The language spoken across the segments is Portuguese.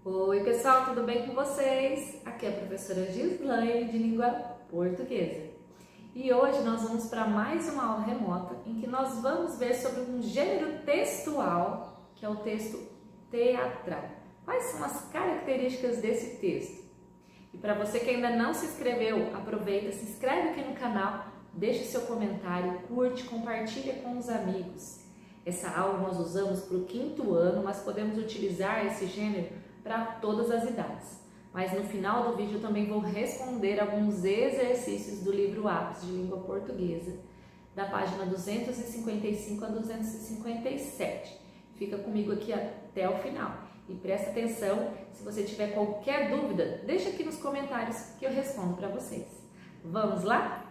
Oi pessoal, tudo bem com vocês? Aqui é a professora Gislaine de língua portuguesa. E hoje nós vamos para mais uma aula remota em que nós vamos ver sobre um gênero textual, que é o texto teatral. Quais são as características desse texto? E para você que ainda não se inscreveu, aproveita, se inscreve aqui no canal, deixa seu comentário, curte, compartilha com os amigos. Essa aula nós usamos para o 5º ano, mas podemos utilizar esse gênero para todas as idades. Mas no final do vídeo eu também vou responder alguns exercícios do livro Ápice de Língua Portuguesa, da página 255 a 257. Fica comigo aqui até o final. E presta atenção, se você tiver qualquer dúvida, deixa aqui nos comentários que eu respondo para vocês. Vamos lá?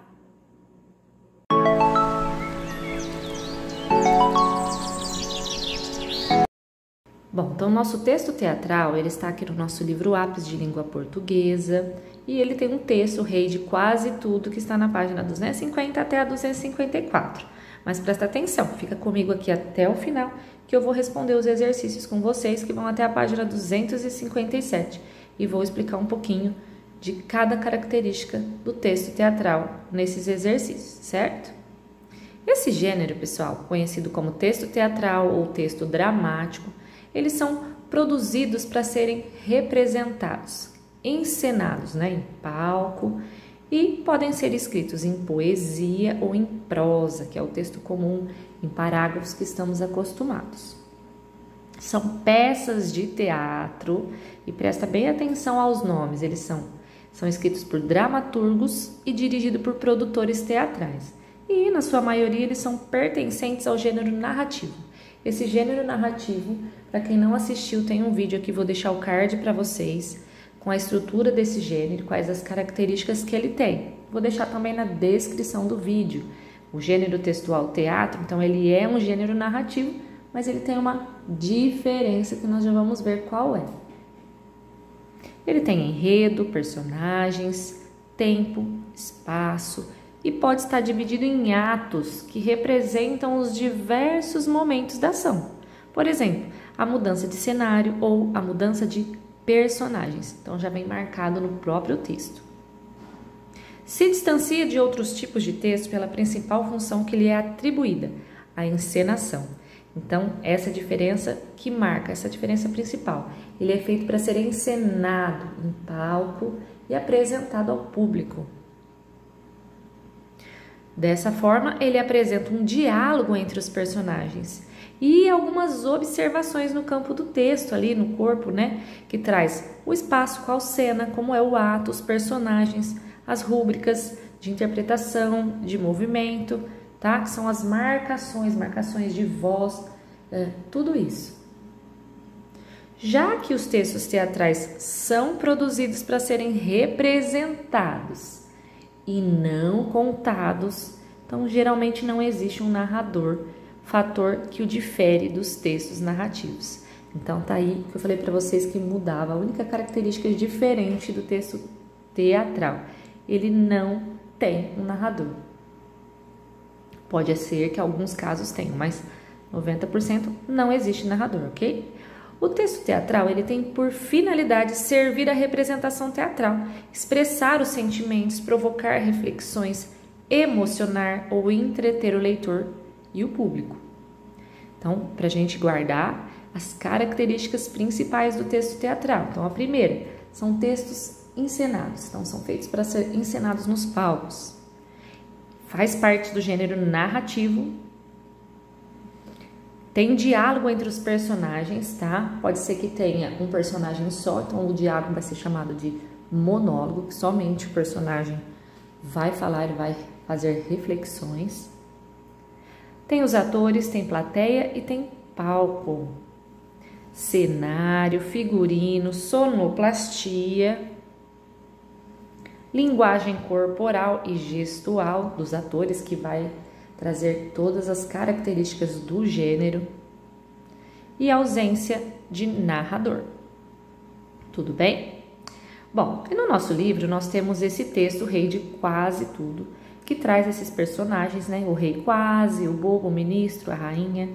Bom, então o nosso texto teatral, ele está aqui no nosso livro Ápice de Língua Portuguesa e ele tem um texto, o rei de quase tudo, que está na página 250 até a 254. Mas presta atenção, fica comigo aqui até o final que eu vou responder os exercícios com vocês que vão até a página 257 e vou explicar um pouquinho de cada característica do texto teatral nesses exercícios, certo? Esse gênero, pessoal, conhecido como texto teatral ou texto dramático, eles são produzidos para serem representados, encenados, em palco, e podem ser escritos em poesia ou em prosa, que é o texto comum, em parágrafos que estamos acostumados. São peças de teatro, e presta bem atenção aos nomes, eles são escritos por dramaturgos e dirigidos por produtores teatrais. E, na sua maioria, eles são pertencentes ao gênero narrativo. Esse gênero narrativo, para quem não assistiu, tem um vídeo aqui, vou deixar o card para vocês, com a estrutura desse gênero, quais as características que ele tem. Vou deixar também na descrição do vídeo. O gênero textual teatro, então ele é um gênero narrativo, mas ele tem uma diferença que nós já vamos ver qual é. Ele tem enredo, personagens, tempo, espaço, e pode estar dividido em atos que representam os diversos momentos da ação. Por exemplo, a mudança de cenário ou a mudança de personagens. Então, já vem marcado no próprio texto. Se distancia de outros tipos de texto pela principal função que lhe é atribuída, a encenação. Então, essa diferença que marca, essa diferença principal. Ele é feito para ser encenado em palco e apresentado ao público. Dessa forma, ele apresenta um diálogo entre os personagens e algumas observações no campo do texto, ali no corpo, que traz o espaço, qual cena, como é o ato, os personagens, as rúbricas de interpretação, de movimento, tá? Que são as marcações de voz, tudo isso. Já que os textos teatrais são produzidos para serem representados e não contados, então geralmente não existe um narrador, fator que o difere dos textos narrativos. Então tá aí que eu falei para vocês que mudava, a única característica diferente do texto teatral, ele não tem um narrador. Pode ser que alguns casos tenham, mas 90% não existe narrador, ok? O texto teatral, ele tem por finalidade servir à representação teatral, expressar os sentimentos, provocar reflexões, emocionar ou entreter o leitor e o público. Então, para a gente guardar as características principais do texto teatral. Então, a primeira, são textos encenados, então são feitos para ser encenados nos palcos. Faz parte do gênero narrativo. Tem diálogo entre os personagens, tá? Pode ser que tenha um personagem só, então o diálogo vai ser chamado de monólogo, que somente o personagem vai falar e vai fazer reflexões. Tem os atores, tem plateia e tem palco. Cenário, figurino, sonoplastia, linguagem corporal e gestual dos atores, que vai trazer todas as características do gênero, e ausência de narrador. Tudo bem? Bom, e no nosso livro nós temos esse texto, o Rei de Quase Tudo, que traz esses personagens, o rei quase, o bobo, o ministro, a rainha,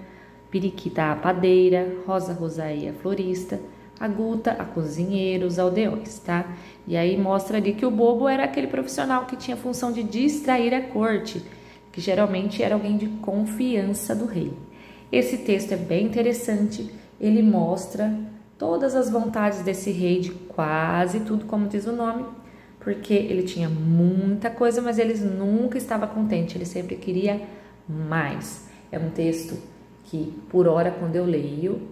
Periquita a padeira, Rosa Rosaí a florista, a guta, a cozinheira, os aldeões, tá? E aí mostra ali que o bobo era aquele profissional que tinha a função de distrair a corte, que geralmente era alguém de confiança do rei. Esse texto é bem interessante, ele mostra todas as vontades desse rei de quase tudo, como diz o nome, porque ele tinha muita coisa, mas ele nunca estava contente, ele sempre queria mais. É um texto que, por hora, quando eu leio,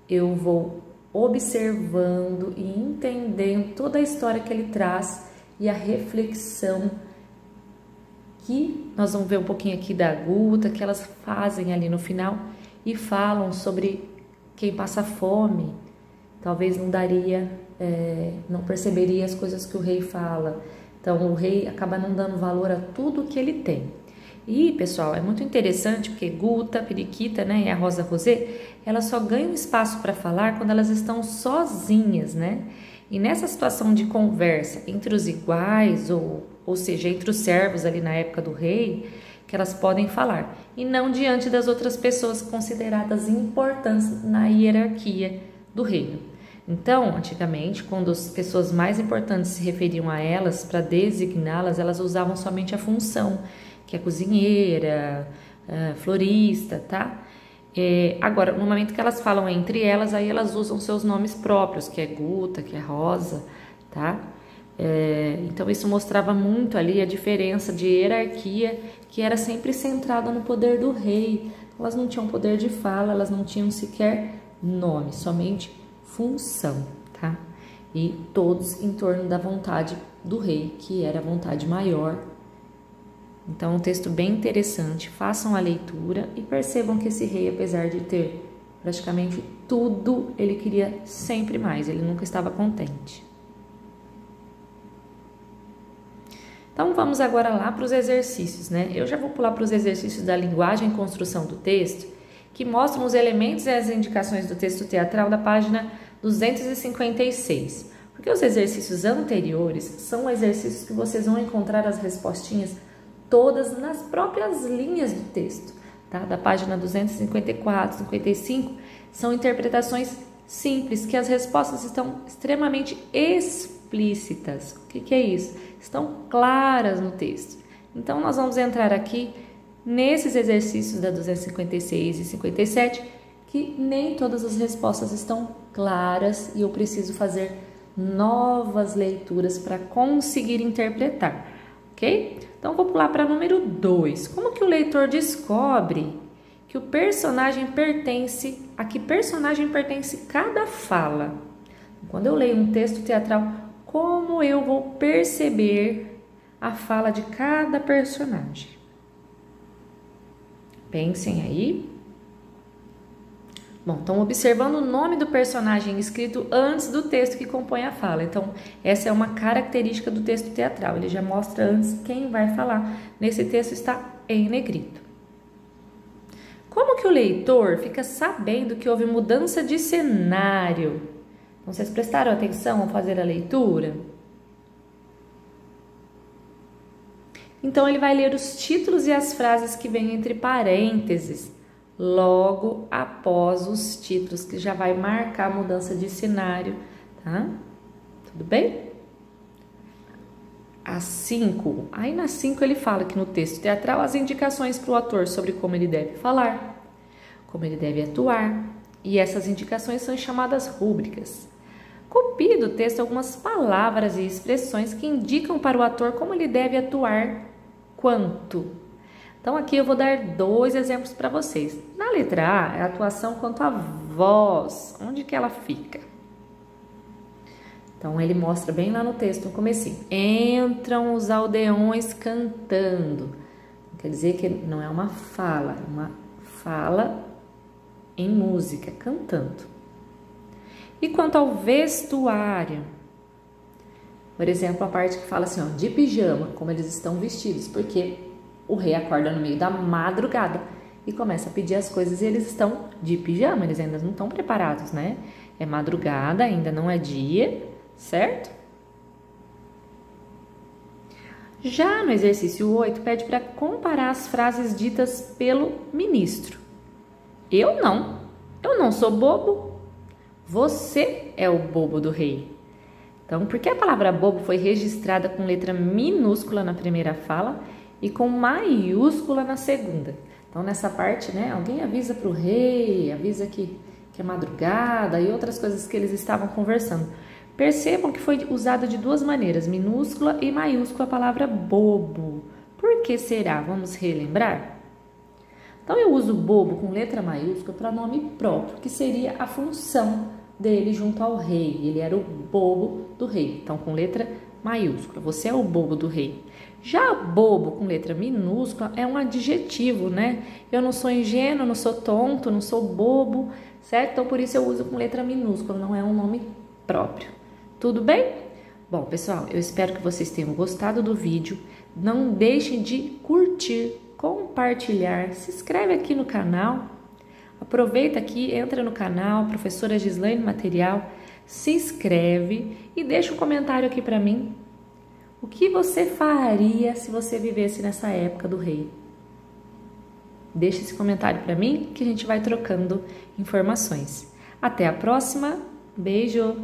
eu vou observando e entendendo toda a história que ele traz e a reflexão que nós vamos ver um pouquinho aqui da Guta, que elas fazem ali no final e falam sobre quem passa fome, talvez não daria, não perceberia as coisas que o rei fala. Então o rei acaba não dando valor a tudo que ele tem. E, pessoal, é muito interessante porque Guta, Periquita, né, e a Rosa Rosé, elas só ganham espaço para falar quando elas estão sozinhas, né? E nessa situação de conversa entre os iguais, ou seja, entre os servos ali na época do rei, que elas podem falar, e não diante das outras pessoas consideradas importantes na hierarquia do reino. Então, antigamente, quando as pessoas mais importantes se referiam a elas para designá-las, elas usavam somente a função, que é cozinheira, florista, tá? Agora, no momento que elas falam entre elas, aí elas usam seus nomes próprios, que é Guta, que é Rosa, tá? Então, isso mostrava muito ali a diferença de hierarquia, que era sempre centrada no poder do rei. Elas não tinham poder de fala, elas não tinham sequer nome, somente função, tá? E todos em torno da vontade do rei, que era a vontade maior. Então, é um texto bem interessante, façam a leitura e percebam que esse rei, apesar de ter praticamente tudo, ele queria sempre mais, ele nunca estava contente. Então, vamos agora lá para os exercícios, né? Eu já vou pular para os exercícios da linguagem e construção do texto, que mostram os elementos e as indicações do texto teatral da página 256. Porque os exercícios anteriores são exercícios que vocês vão encontrar as respostinhas todas nas próprias linhas do texto, tá? Da página 254, 55, são interpretações simples, que as respostas estão extremamente explícitas. O que é isso? Estão claras no texto. Então, nós vamos entrar aqui nesses exercícios da 256 e 57, que nem todas as respostas estão claras e eu preciso fazer novas leituras para conseguir interpretar, ok? Então, vou pular para número 2. Como que o leitor descobre que o personagem pertence, a que personagem pertence cada fala? Quando eu leio um texto teatral, como eu vou perceber a fala de cada personagem? Pensem aí. Bom, estão observando o nome do personagem escrito antes do texto que compõe a fala. Então, essa é uma característica do texto teatral. Ele já mostra antes quem vai falar. Nesse texto está em negrito. Como que o leitor fica sabendo que houve mudança de cenário? Então, vocês prestaram atenção ao fazer a leitura? Então, ele vai ler os títulos e as frases que vêm entre parênteses, logo após os títulos, que já vai marcar a mudança de cenário, tá? Tudo bem? A 5. Aí na 5 ele fala que no texto teatral as indicações para o ator sobre como ele deve falar, como ele deve atuar, e essas indicações são chamadas rúbricas. Copie do texto algumas palavras e expressões que indicam para o ator como ele deve atuar, quanto. Então, aqui eu vou dar 2 exemplos para vocês. Na letra A, é a atuação quanto à voz. Onde que ela fica? Então, ele mostra bem lá no texto, no comecinho. Entram os aldeões cantando. Quer dizer que não é uma fala em música, cantando. E quanto ao vestuário? Por exemplo, a parte que fala assim, ó, de pijama, como eles estão vestidos, porque o rei acorda no meio da madrugada e começa a pedir as coisas e eles estão de pijama, eles ainda não estão preparados, né? É madrugada, ainda não é dia, certo? Já no exercício 8, pede para comparar as frases ditas pelo ministro. Eu não sou bobo. Você é o bobo do rei. Então, por que a palavra bobo foi registrada com letra minúscula na primeira fala e com maiúscula na segunda? Então, nessa parte, né, alguém avisa para o rei, avisa que é madrugada e outras coisas que eles estavam conversando. Percebam que foi usada de duas maneiras, minúscula e maiúscula, a palavra bobo. Por que será? Vamos relembrar? Então, eu uso bobo com letra maiúscula para nome próprio, que seria a função dele junto ao rei. Ele era o bobo do rei. Então, com letra maiúscula, você é o bobo do rei. Já bobo com letra minúscula é um adjetivo, né? Eu não sou ingênuo, não sou tonto, não sou bobo, certo? Então, por isso eu uso com letra minúscula, não é um nome próprio. Tudo bem? Bom, pessoal, eu espero que vocês tenham gostado do vídeo. Não deixem de curtir, compartilhar, se inscreve aqui no canal. Aproveita aqui, entra no canal, professora Gislaine Material, se inscreve e deixa um comentário aqui para mim. O que você faria se você vivesse nessa época do rei? Deixa esse comentário para mim que a gente vai trocando informações. Até a próxima, beijo!